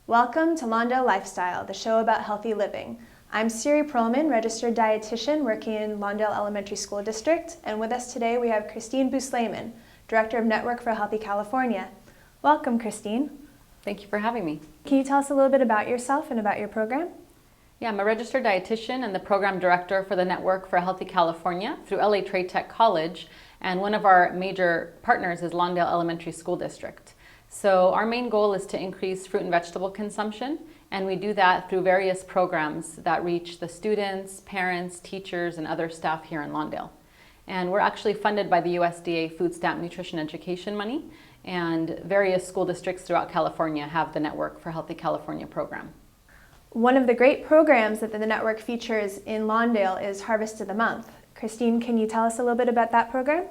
Welcome to Lawndale Lifestyle, the show about healthy living. I'm Siri Perlman, registered dietitian working in Lawndale Elementary School District, and with us today we have Christine Bou Sleiman, Director of Network for Healthy California. Welcome, Christine. Thank you for having me. Can you tell us a little bit about yourself and about your program? Yeah, I'm a registered dietitian and the program director for the Network for Healthy California through LA Trade Tech College, and one of our major partners is Lawndale Elementary School District. So our main goal is to increase fruit and vegetable consumption, and we do that through various programs that reach the students, parents, teachers, and other staff here in Lawndale. And we're actually funded by the USDA Food Stamp Nutrition Education money, and various school districts throughout California have the Network for Healthy California program. One of the great programs that the network features in Lawndale is Harvest of the Month. Christine, can you tell us a little bit about that program?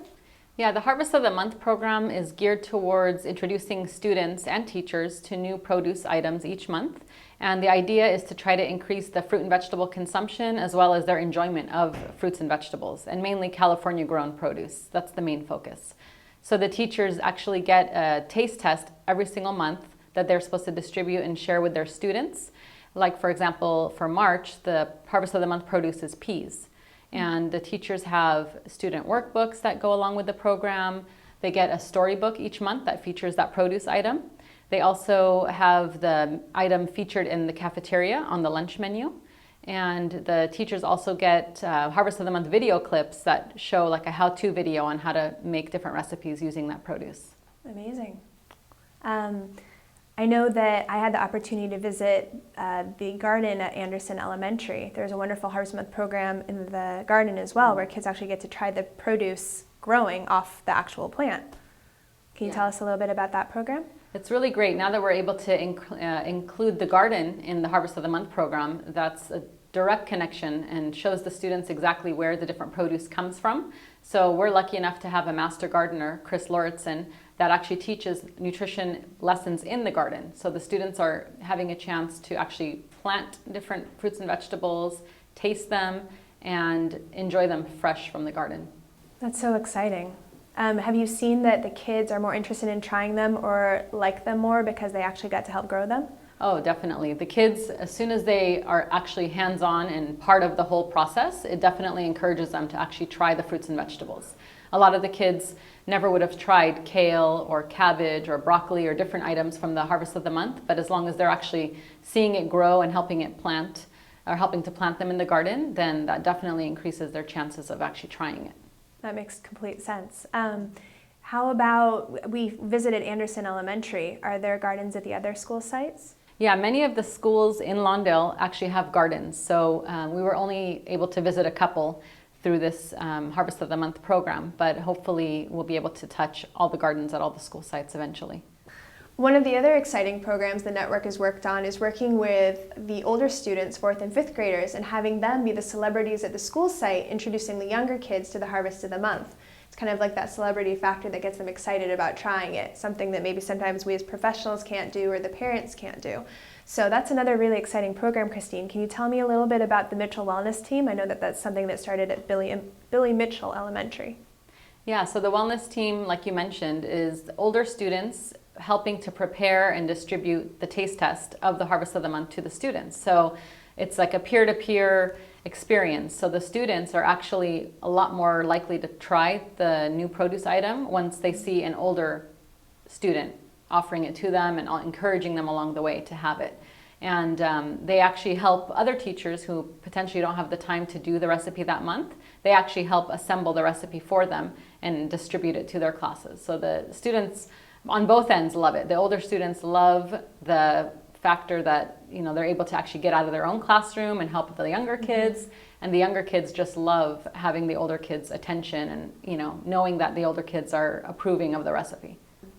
Yeah, the Harvest of the Month program is geared towards introducing students and teachers to new produce items each month. And the idea is to try to increase the fruit and vegetable consumption as well as their enjoyment of fruits and vegetables, and mainly California grown produce. That's the main focus. So the teachers actually get a taste test every single month that they're supposed to distribute and share with their students. Like, for example, for March, the Harvest of the Month produce is peas. And the teachers have student workbooks that go along with the program. They get a storybook each month that features that produce item. They also have the item featured in the cafeteria on the lunch menu. And the teachers also get Harvest of the Month video clips that show like a how-to video on how to make different recipes using that produce. Amazing. I know that I had the opportunity to visit the garden at Anderson Elementary. There's a wonderful Harvest Month program in the garden as well, where kids actually get to try the produce growing off the actual plant. Can you tell us a little bit about that program? It's really great. Now that we're able to include the garden in the Harvest of the Month program, that's a direct connection and shows the students exactly where the different produce comes from. So we're lucky enough to have a Master Gardener, Kris Lauritson, that actually teaches nutrition lessons in the garden. So the students are having a chance to actually plant different fruits and vegetables, taste them, and enjoy them fresh from the garden. That's so exciting. Have you seen that the kids are more interested in trying them or like them more because they actually got to help grow them? Oh, definitely. The kids, as soon as they are actually hands-on and part of the whole process, it definitely encourages them to actually try the fruits and vegetables. A lot of the kids never would have tried kale or cabbage or broccoli or different items from the Harvest of the Month, but as long as they're actually seeing it grow and helping it plant or helping to plant them in the garden, then that definitely increases their chances of actually trying it. That makes complete sense. How about, we visited Anderson Elementary. Are there gardens at the other school sites? Yeah, many of the schools in Lawndale actually have gardens. So we were only able to visit a couple through this Harvest of the Month program, but hopefully we'll be able to touch all the gardens at all the school sites eventually. One of the other exciting programs the network has worked on is working with the older students, 4th and 5th graders, and having them be the celebrities at the school site, introducing the younger kids to the Harvest of the Month. It's kind of like that celebrity factor that gets them excited about trying it, something that maybe sometimes we as professionals can't do or the parents can't do. So that's another really exciting program, Christine. Can you tell me a little bit about the Mitchell Wellness Team? I know that that's something that started at Billy Mitchell Elementary. Yeah, so the wellness team, like you mentioned, is older students helping to prepare and distribute the taste test of the Harvest of the Month to the students. So it's like a peer-to-peer experience. So the students are actually a lot more likely to try the new produce item once they see an older student offering it to them and encouraging them along the way to have it. And they actually help other teachers who potentially don't have the time to do the recipe that month. They actually help assemble the recipe for them and distribute it to their classes. So the students on both ends love it. The older students love the factor that they're able to actually get out of their own classroom and help the younger kids, and the younger kids just love having the older kids' attention and knowing that the older kids are approving of the recipe.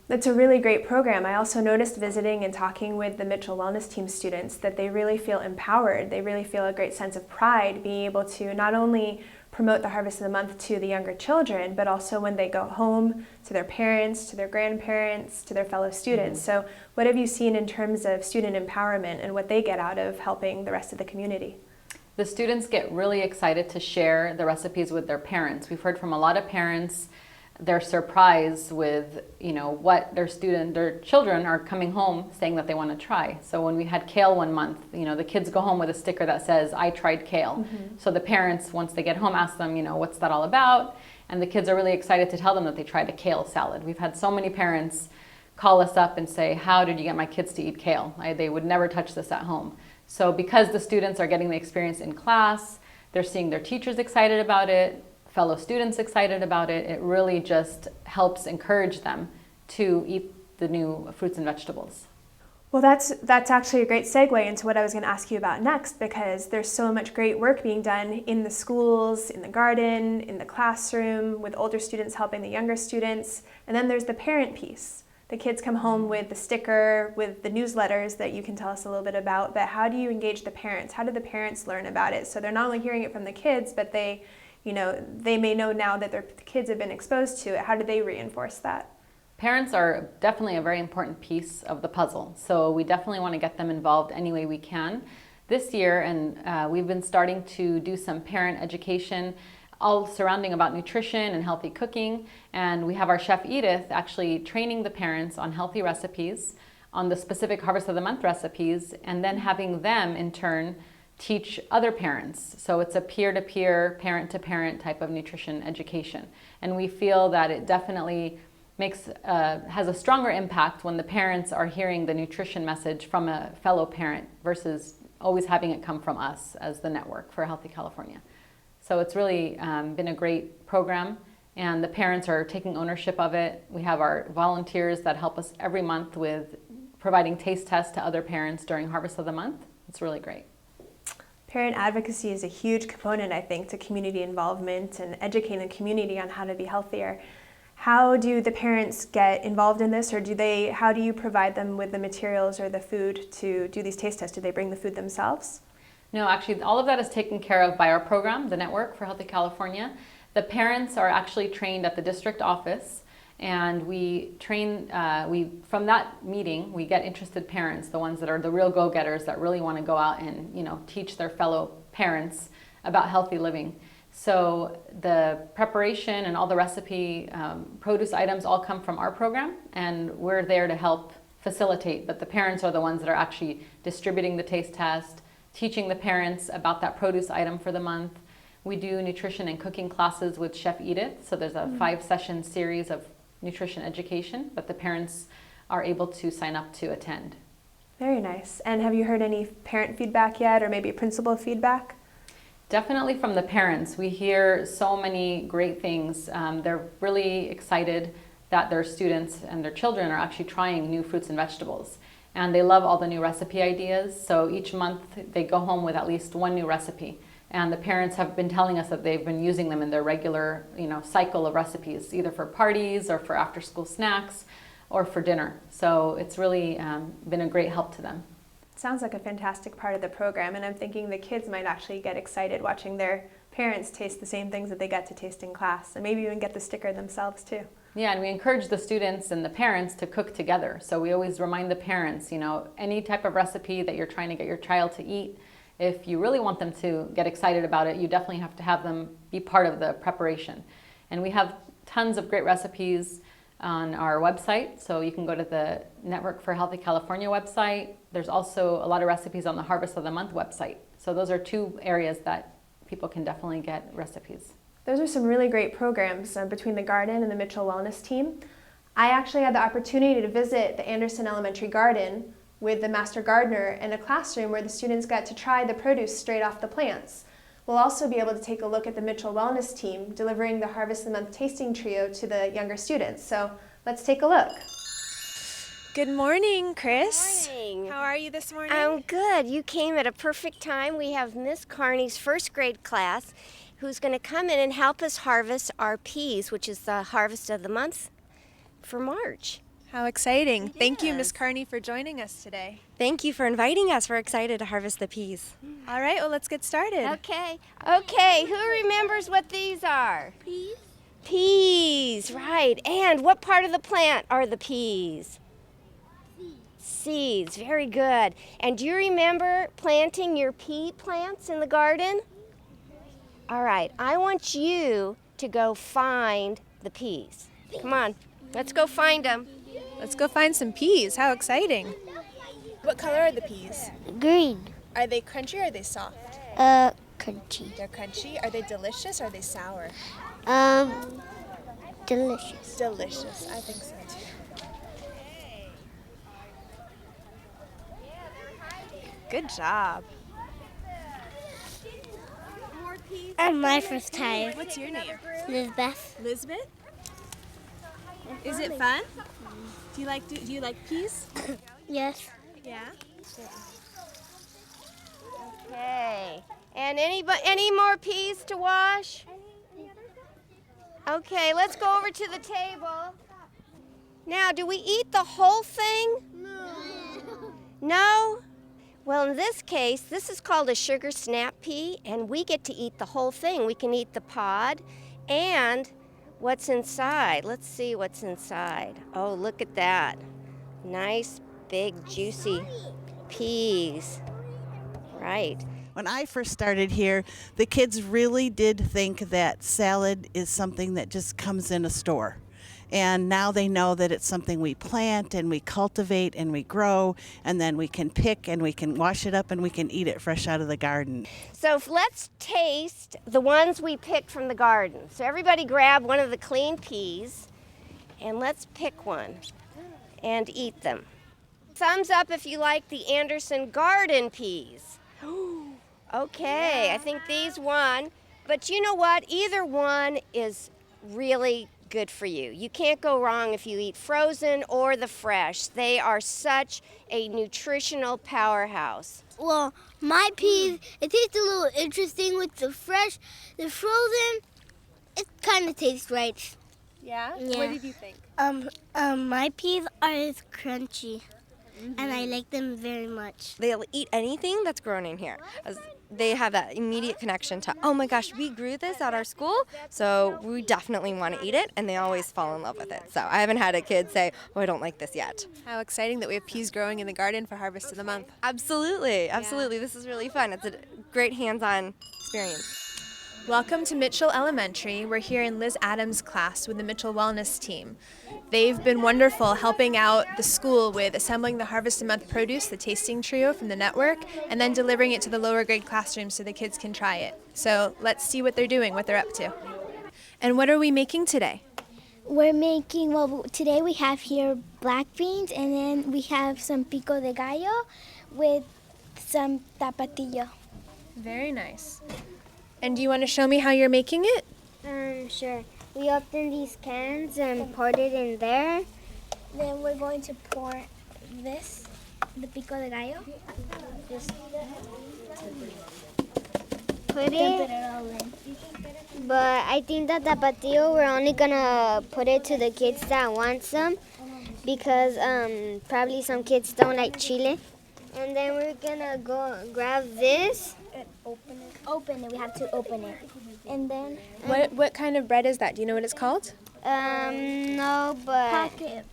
That's a really great program. I also noticed visiting and talking with the Mitchell Wellness Team students that they really feel empowered. They really feel a great sense of pride being able to not only promote the Harvest of the Month to the younger children, but also when they go home to their parents, to their grandparents, to their fellow students. So what have you seen in terms of student empowerment and what they get out of helping the rest of the community? The students get really excited to share the recipes with their parents. We've heard from a lot of parents they're surprised with, what their children are coming home saying that they want to try. So when we had kale one month, the kids go home with a sticker that says, "I tried kale." So the parents, once they get home, ask them, what's that all about? And the kids are really excited to tell them that they tried a kale salad. We've had so many parents call us up and say, "How did you get my kids to eat kale? They would never touch this at home." So because the students are getting the experience in class, they're seeing their teachers excited about it, fellow students excited about it, it really just helps encourage them to eat the new fruits and vegetables. Well, that's actually a great segue into what I was going to ask you about next, because there's so much great work being done in the schools, in the garden, in the classroom, with older students helping the younger students, and then there's the parent piece. The kids come home with the sticker, with the newsletters that you can tell us a little bit about, but how do you engage the parents? How do the parents learn about it? So they're not only hearing it from the kids, but they may know now that their kids have been exposed to it. How do they reinforce that? Parents are definitely a very important piece of the puzzle, so we definitely want to get them involved any way we can. This year, and we've been starting to do some parent education, all surrounding about nutrition and healthy cooking, and we have our chef Edith actually training the parents on healthy recipes, on the specific Harvest of the Month recipes, and then having them in turn teach other parents. So it's a peer-to-peer, parent-to-parent type of nutrition education. And we feel that it definitely has a stronger impact when the parents are hearing the nutrition message from a fellow parent versus always having it come from us as the network for Healthy California. So it's really been a great program, and the parents are taking ownership of it. We have our volunteers that help us every month with providing taste tests to other parents during Harvest of the Month. It's really great. Parent advocacy is a huge component, I think, to community involvement and educating the community on how to be healthier. How do the parents get involved in this, or how do you provide them with the materials or the food to do these taste tests? Do they bring the food themselves? No, actually, all of that is taken care of by our program, the Network for Healthy California. The parents are actually trained at the district office, and we train, from that meeting, we get interested parents, the ones that are the real go-getters that really want to go out and teach their fellow parents about healthy living. So the preparation and all the recipe produce items all come from our program, and we're there to help facilitate, but the parents are the ones that are actually distributing the taste test, teaching the parents about that produce item for the month. We do nutrition and cooking classes with Chef Edith, so there's a 5-session series of nutrition education that the parents are able to sign up to attend. Very nice. And have you heard any parent feedback yet, or maybe principal feedback? Definitely from the parents. We hear so many great things. They're really excited that their students and their children are actually trying new fruits and vegetables. And they love all the new recipe ideas. So each month they go home with at least one new recipe. And the parents have been telling us that they've been using them in their regular, cycle of recipes, either for parties or for after-school snacks or for dinner. So it's really been a great help to them. Sounds like a fantastic part of the program, and I'm thinking the kids might actually get excited watching their parents taste the same things that they get to taste in class, and maybe even get the sticker themselves too. Yeah, and we encourage the students and the parents to cook together. So we always remind the parents, any type of recipe that you're trying to get your child to eat, if you really want them to get excited about it, you definitely have to have them be part of the preparation. And we have tons of great recipes on our website, so you can go to the Network for Healthy California website. There's also a lot of recipes on the Harvest of the Month website. So those are 2 areas that people can definitely get recipes. Those are some really great programs between the garden and the Mitchell Wellness team. I actually had the opportunity to visit the Anderson Elementary Garden with the Master Gardener in a classroom where the students got to try the produce straight off the plants. We'll also be able to take a look at the Mitchell Wellness team delivering the Harvest of the Month tasting trio to the younger students. So let's take a look. Good morning, Kris. Good morning. How are you this morning? I'm good. You came at a perfect time. We have Miss Carney's first grade class who's going to come in and help us harvest our peas, which is the Harvest of the Month for March. How exciting. Yes. Thank you, Miss Carney, for joining us today. Thank you for inviting us. We're excited to harvest the peas. All right, well, let's get started. Okay, who remembers what these are? Peas. Peas, right. And what part of the plant are the peas? Seeds, very good. And do you remember planting your pea plants in the garden? All right, I want you to go find the peas. Come on, let's go find them. Let's go find some peas. How exciting. What color are the peas? Green. Are they crunchy or are they soft? Crunchy. They're crunchy. Are they delicious or are they sour? Delicious. Delicious. I think so too. Good job. My first time. What's your name? Lisbeth. Lisbeth? Is it fun? Do you like peas? Yes. Yeah. Okay. And any more peas to wash? Okay, let's go over to the table. Now, do we eat the whole thing? No? Well, in this case, this is called a sugar snap pea, and we get to eat the whole thing. We can eat the pod and what's inside. Let's see what's inside. Oh, look at that. Nice, big, juicy peas. Right. When I first started here, the kids really did think that salad is something that just comes in a store. And now they know that it's something we plant and we cultivate and we grow, and then we can pick and we can wash it up and we can eat it fresh out of the garden. So let's taste the ones we picked from the garden. So everybody grab one of the clean peas and let's pick one and eat them. Thumbs up if you like the Anderson garden peas. Okay, I think these won. But you know what? Either one is really good for you. You can't go wrong if you eat frozen or the fresh. They are such a nutritional powerhouse. Well, my peas, it tastes a little interesting with the fresh. The frozen, it kind of tastes right. Yeah? Yeah. What did you think? My peas are crunchy, and I like them very much. They'll eat anything that's grown in here, as they have that immediate connection to, oh my gosh, we grew this at our school, so we definitely want to eat it, and they always fall in love with it. So I haven't had a kid say, oh, I don't like this yet. How exciting that we have peas growing in the garden for Harvest of the Month. Absolutely, absolutely. This is really fun. It's a great hands-on experience. Welcome to Mitchell Elementary. We're here in Liz Adams' class with the Mitchell Wellness team. They've been wonderful helping out the school with assembling the Harvest of the Month produce, the tasting trio from the network, and then delivering it to the lower grade classrooms so the kids can try it. So let's see what they're doing, what they're up to. And what are we making today? We're making, well, today we have here black beans, and then we have some pico de gallo with some tapatio. Very nice. And do you want to show me how you're making it? Sure. We open these cans and pour it in there. Then we're going to pour this, the pico de gallo. Just put it all in. But I think that tapatio, we're only gonna put it to the kids that want some, because probably some kids don't like chile. And then we're gonna go grab this and open it. Open it. We have to open it. And then What kind of bread is that? Do you know what it's called? no, but pocket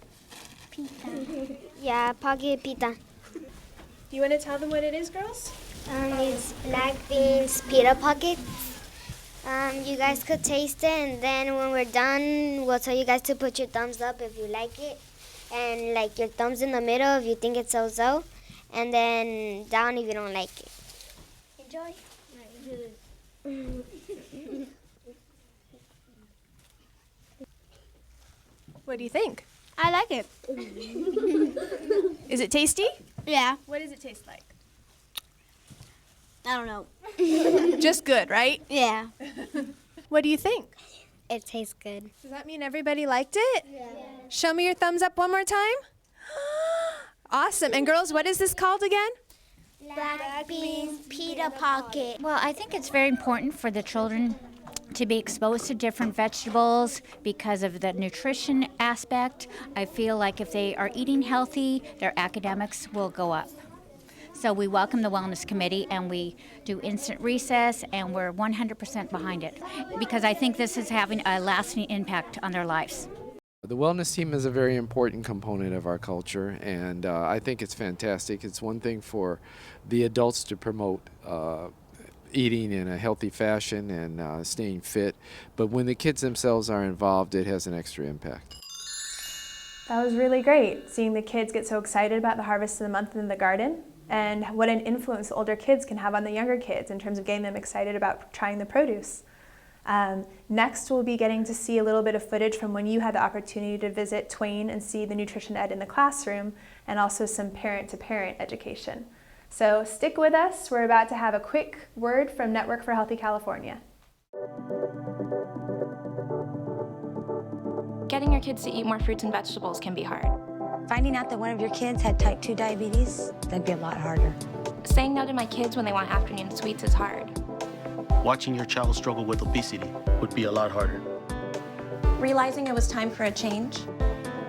pita. Yeah, pocket pita. Do you want to tell them what it is, girls? It's black beans pita pockets. You guys could taste it, and then when we're done, we'll tell you guys to put your thumbs up if you like it, and like your thumbs in the middle if you think it's so-so, and then down if you don't like it. Enjoy. What do you think? I like it. Is it tasty? Yeah. What does it taste like? I don't know. Just good, right? Yeah. What do you think? It tastes good. Does that mean everybody liked it? Yeah. Show me your thumbs up one more time. Awesome. And girls, what is this called again? Black beans pita pocket. Well, I think it's very important for the children to be exposed to different vegetables because of the nutrition aspect. I feel like if they are eating healthy, their academics will go up. So we welcome the Wellness Committee, and we do instant recess, and we're 100% behind it because I think this is having a lasting impact on their lives. The wellness team is a very important component of our culture, and I think it's fantastic. It's one thing for the adults to promote eating in a healthy fashion and staying fit. But when the kids themselves are involved, it has an extra impact. That was really great, seeing the kids get so excited about the harvest of the month in the garden and what an influence the older kids can have on the younger kids in terms of getting them excited about trying the produce. Next, we'll be getting to see a little bit of footage from when you had the opportunity to visit Twain and see the nutrition ed in the classroom, and also some parent-to-parent education. So stick with us. We're about to have a quick word from Network for Healthy California. Getting your kids to eat more fruits and vegetables can be hard. Finding out that one of your kids had type 2 diabetes, that'd be a lot harder. Saying no to my kids when they want afternoon sweets is hard. Watching your child struggle with obesity would be a lot harder. Realizing it was time for a change,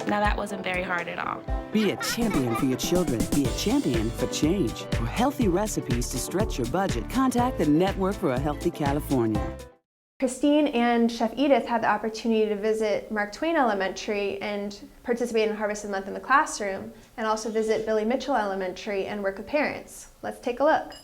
now that wasn't very hard at all. Be a champion for your children. Be a champion for change. For healthy recipes to stretch your budget, contact the Network for a Healthy California. Christine and Chef Edith had the opportunity to visit Mark Twain Elementary and participate in Harvest of the Month in the classroom, and also visit Billy Mitchell Elementary and work with parents. Let's take a look.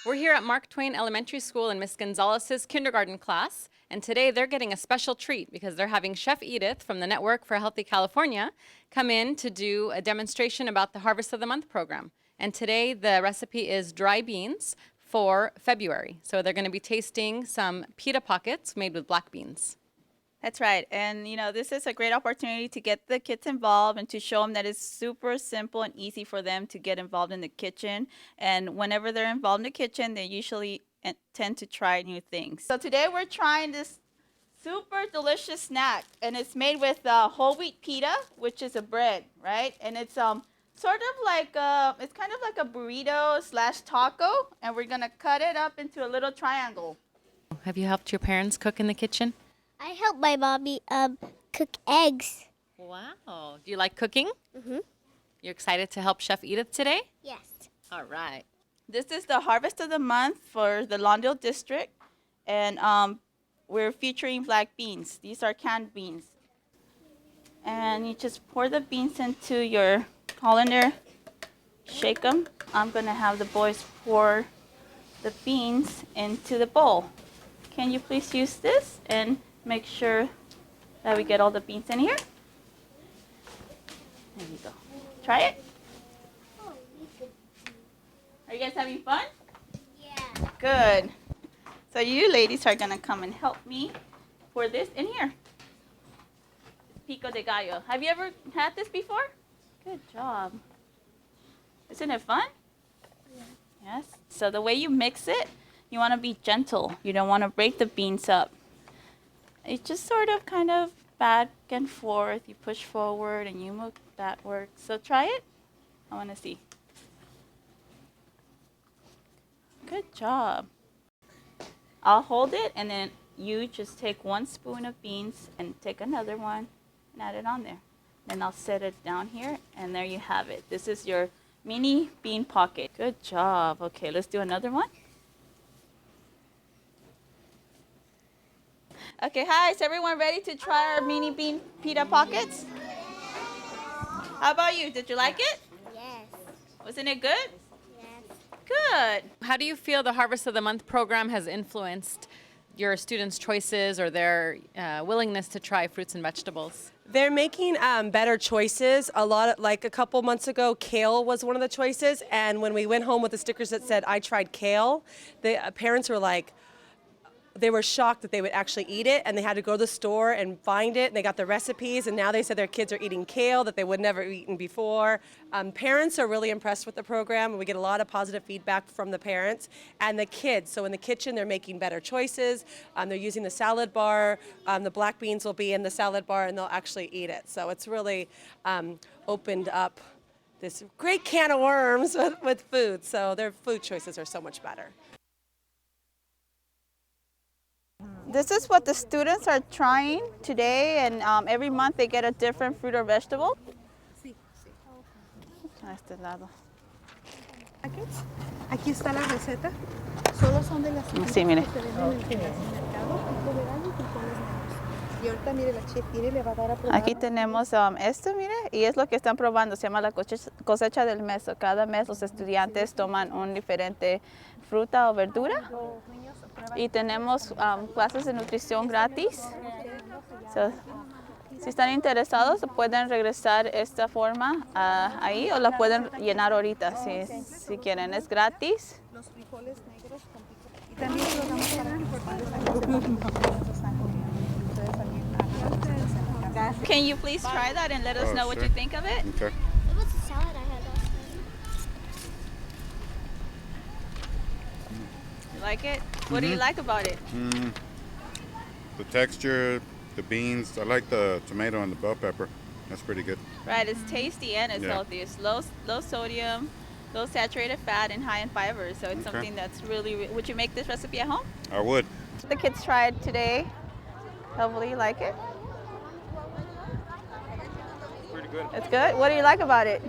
We're here at Mark Twain Elementary School in Miss Gonzalez's kindergarten class, and today they're getting a special treat because they're having Chef Edith from the Network for Healthy California come in to do a demonstration about the Harvest of the Month program. And today the recipe is dry beans for February. So they're going to be tasting some pita pockets made with black beans. That's right. And, you know, this is a great opportunity to get the kids involved and to show them that it's super simple and easy for them to get involved in the kitchen. And whenever they're involved in the kitchen, they usually tend to try new things. So today we're trying this super delicious snack, and it's made with whole wheat pita, which is a bread, right? And it's sort of like it's kind of like a burrito / taco, and we're gonna cut it up into a little triangle. Have you helped your parents cook in the kitchen? I help my mommy cook eggs. Wow. Do you like cooking? Mm-hmm. You're excited to help Chef Edith today? Yes. All right. This is the Harvest of the Month for the Lawndale District, and we're featuring black beans. These are canned beans. And you just pour the beans into your colander, shake them. I'm gonna have the boys pour the beans into the bowl. Can you please use this and make sure that we get all the beans in here? There you go. Try it. Are you guys having fun? Yeah. Good. So you ladies are gonna come and help me pour this in here. Pico de gallo. Have you ever had this before? Good job. Isn't it fun? Yeah. Yes. So the way you mix it, you want to be gentle. You don't want to break the beans up. It's just sort of kind of back and forth. You push forward and you move backward. So try it. I want to see. Good job. I'll hold it, and then you just take 1 spoon of beans and take another one and add it on there. Then I'll set it down here, and there you have it. This is your mini bean pocket. Good job. Okay, let's do another one. Okay, hi, is everyone ready to try our mini bean pita pockets? How about you? Did you like it? Yes. Wasn't it good? Yes. Good. How do you feel the Harvest of the Month program has influenced your students' choices or their willingness to try fruits and vegetables? They're making better choices. Like a couple months ago, kale was one of the choices. And when we went home with the stickers that said, I tried kale, the parents were like, they were shocked that they would actually eat it, and they had to go to the store and find it, and they got the recipes, and now they said their kids are eating kale that they would never have eaten before. Parents are really impressed with the program, and we get a lot of positive feedback from the parents and the kids. So in the kitchen, they're making better choices. They're using the salad bar. The black beans will be in the salad bar, and they'll actually eat it. So it's really opened up this great can of worms with food. So their food choices are so much better. This is what the students are trying today, and every month they get a different fruit or vegetable. A este lado. Aquí está la receta. Solo son de las Sí, mire. que se venden en el supermercado, pico de gallo y frijoles negros. Y ahorita mire, la chef Tire le va a dar a probar. Aquí tenemos esto, mire, y es lo que están probando. Se llama la cosecha del mes. Cada mes los estudiantes toman un diferente fruta o verdura. Y tenemos clases de nutrición gratis. So, si están interesados, pueden regresar esta forma ahí o la pueden llenar ahorita si quieren. Es gratis. Los frijoles negros con pico. Y también se los damos para Can you please try that and let us know what you think of it? It Okay. was a salad I had last time. You like it? What do you like about it? The texture, the beans. I like the tomato and the bell pepper. That's pretty good. Right, it's tasty and it's Yeah. healthy. It's low sodium, low saturated fat, and high in fiber. So it's Okay. something that's really. Would you make this recipe at home? I would. The kids tried today. Hopefully you like it. Pretty good. It's good. What do you like about it?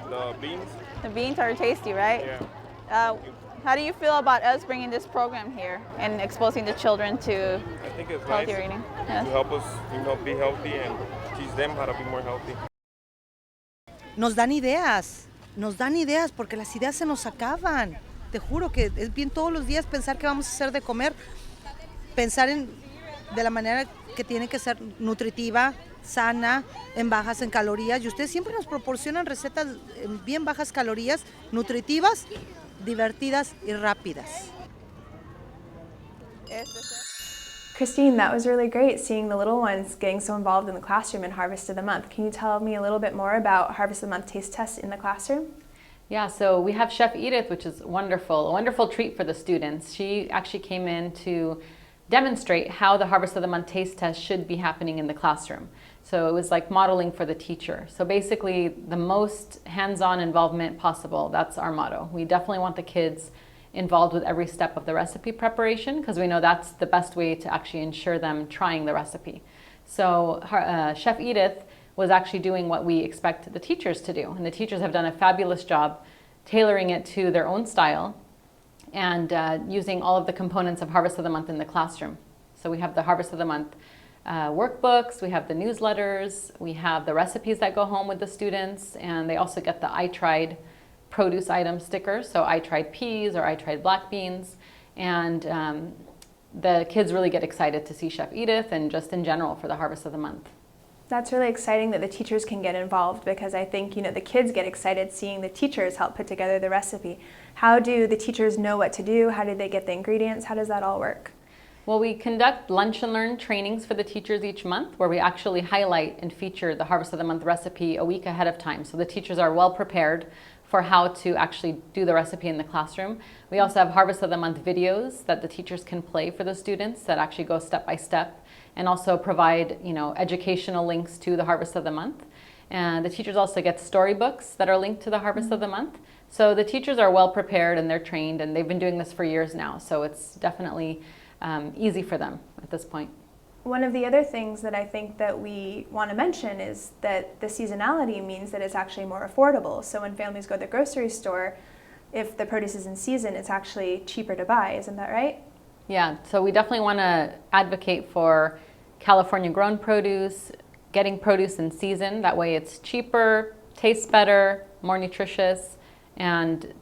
The beans. The beans are tasty, right? Yeah. How do you feel about us bringing this program here and exposing the children to I think it's healthier nice eating? to help us, be healthy and teach them how to be more healthy. Nos dan ideas porque las ideas se nos acaban. Te juro que es bien todos los días pensar qué vamos a hacer de comer, pensar de la manera que tiene que ser nutritiva, sana, en bajas en calorías. Y ustedes siempre nos proporcionan recetas en bien bajas calorías, nutritivas, divertidas y rápidas. Christine, that was really great seeing the little ones getting so involved in the classroom in Harvest of the Month. Can you tell me a little bit more about Harvest of the Month taste tests in the classroom? Yeah, so we have Chef Edith, which is wonderful, a wonderful treat for the students. She actually came in to demonstrate how the Harvest of the Month taste test should be happening in the classroom. So it was like modeling for the teacher. So basically the most hands-on involvement possible, that's our motto. We definitely want the kids involved with every step of the recipe preparation because we know that's the best way to actually ensure them trying the recipe. So Chef Edith was actually doing what we expect the teachers to do. And the teachers have done a fabulous job tailoring it to their own style and using all of the components of Harvest of the Month in the classroom. So we have the Harvest of the Month workbooks, we have the newsletters, we have the recipes that go home with the students, and they also get the I tried produce item stickers. So I tried peas or I tried black beans. And the kids really get excited to see Chef Edith and just in general for the Harvest of the Month. That's really exciting that the teachers can get involved because I think, the kids get excited seeing the teachers help put together the recipe. How do the teachers know what to do? How do they get the ingredients? How does that all work? Well, we conduct lunch and learn trainings for the teachers each month where we actually highlight and feature the Harvest of the Month recipe a week ahead of time. So the teachers are well prepared for how to actually do the recipe in the classroom. We also have Harvest of the Month videos that the teachers can play for the students that actually go step by step and also provide, educational links to the Harvest of the Month. And the teachers also get storybooks that are linked to the Harvest of the Month. So the teachers are well prepared and they're trained and they've been doing this for years now. So it's definitely easy for them at this point. One of the other things that I think that we want to mention is that the seasonality means that it's actually more affordable. So when families go to the grocery store, if the produce is in season, it's actually cheaper to buy. Isn't that right? Yeah, so we definitely want to advocate for California grown produce, getting produce in season. That way it's cheaper, tastes better, more nutritious, and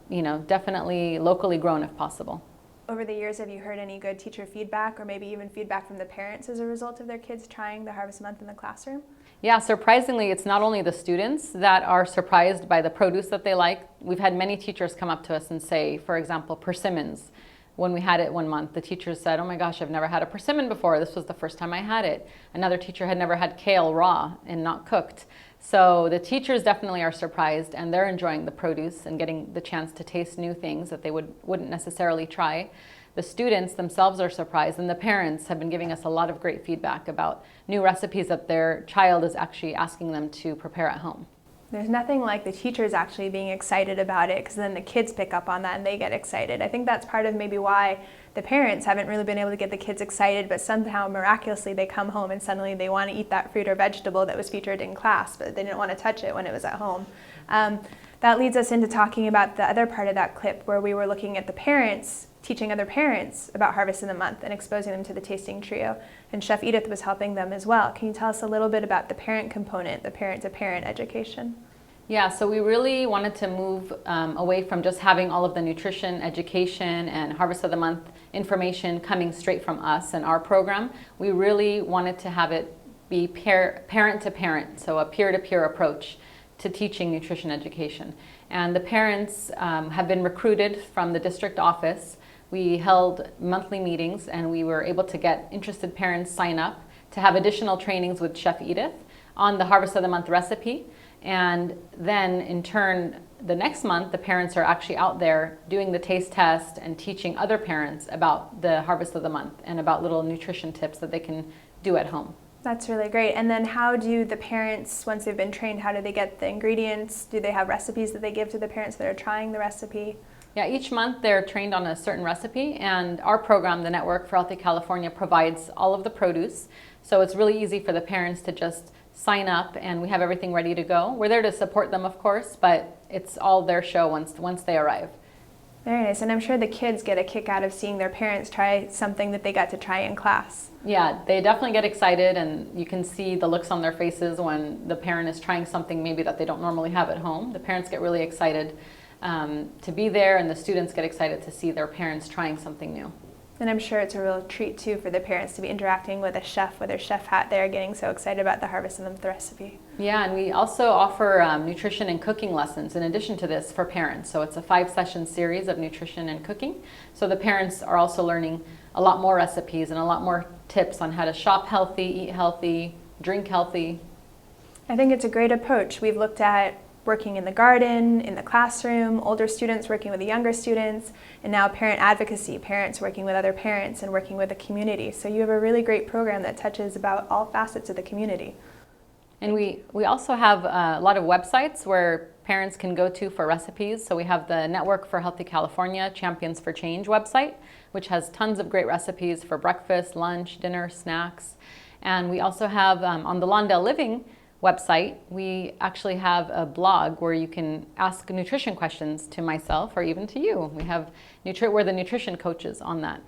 definitely locally grown if possible. Over the years, have you heard any good teacher feedback or maybe even feedback from the parents as a result of their kids trying the Harvest Month in the classroom? Yeah, surprisingly, it's not only the students that are surprised by the produce that they like. We've had many teachers come up to us and say, for example, persimmons. When we had it one month, the teachers said, oh my gosh, I've never had a persimmon before. This was the first time I had it. Another teacher had never had kale raw and not cooked. So the teachers definitely are surprised and they're enjoying the produce and getting the chance to taste new things that they wouldn't necessarily try. The students themselves are surprised and the parents have been giving us a lot of great feedback about new recipes that their child is actually asking them to prepare at home. There's nothing like the teachers actually being excited about it because then the kids pick up on that and they get excited. I think that's part of maybe why the parents haven't really been able to get the kids excited, but somehow miraculously they come home and suddenly they want to eat that fruit or vegetable that was featured in class, but they didn't want to touch it when it was at home. That leads us into talking about the other part of that clip where we were looking at the parents teaching other parents about Harvest of the Month and exposing them to the tasting trio. And Chef Edith was helping them as well. Can you tell us a little bit about the parent component, the parent-to-parent education? Yeah, so we really wanted to move away from just having all of the nutrition education and Harvest of the Month information coming straight from us and our program. We really wanted to have it be parent to parent, so a peer-to-peer approach to teaching nutrition education. And the parents have been recruited from the district office. We held monthly meetings and we were able to get interested parents sign up to have additional trainings with Chef Edith on the Harvest of the Month recipe. And then in turn, the next month, the parents are actually out there doing the taste test and teaching other parents about the Harvest of the Month and about little nutrition tips that they can do at home. That's really great. And then how do the parents, once they've been trained, how do they get the ingredients? Do they have recipes that they give to the parents that are trying the recipe? Yeah, each month they're trained on a certain recipe, and our program, the Network for Healthy California, provides all of the produce. So it's really easy for the parents to just sign up and we have everything ready to go. We're there to support them, of course, but it's all their show once they arrive. Very nice. And I'm sure the kids get a kick out of seeing their parents try something that they got to try in class. Yeah, they definitely get excited, and you can see the looks on their faces when the parent is trying something maybe that they don't normally have at home. The parents get really excited to be there, and the students get excited to see their parents trying something new. And I'm sure it's a real treat too for the parents to be interacting with a chef with their chef hat there, getting so excited about the Harvest of the Month recipe. Yeah, and we also offer nutrition and cooking lessons in addition to this for parents. So it's a 5-session series of nutrition and cooking. So the parents are also learning a lot more recipes and a lot more tips on how to shop healthy, eat healthy, drink healthy. I think it's a great approach. We've looked at working in the garden, in the classroom, older students working with the younger students, and now parent advocacy, parents working with other parents and working with the community. So you have a really great program that touches about all facets of the community. And we also have a lot of websites where parents can go to for recipes. So we have the Network for Healthy California Champions for Change website, which has tons of great recipes for breakfast, lunch, dinner, snacks. And we also have on the Lawndale Living website, we actually have a blog where you can ask nutrition questions to myself or even to you. We have we're the nutrition coaches on that.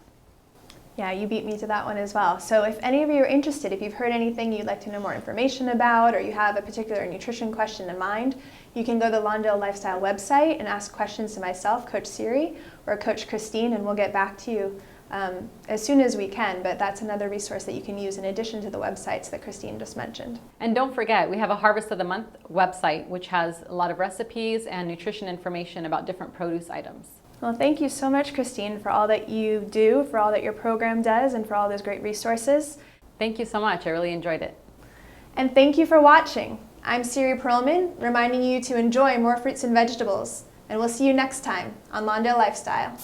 Yeah, you beat me to that one as well. So if any of you are interested, if you've heard anything you'd like to know more information about, or you have a particular nutrition question in mind, you can go to the Lawndale Lifestyle website and ask questions to myself, Coach Siri, or Coach Christine, and we'll get back to you as soon as we can, but that's another resource that you can use in addition to the websites that Christine just mentioned. And don't forget, we have a Harvest of the Month website, which has a lot of recipes and nutrition information about different produce items. Well, thank you so much, Christine, for all that you do, for all that your program does, and for all those great resources. Thank you so much. I really enjoyed it. And thank you for watching. I'm Siri Perlman, reminding you to enjoy more fruits and vegetables. And we'll see you next time on Lawndale Lifestyle.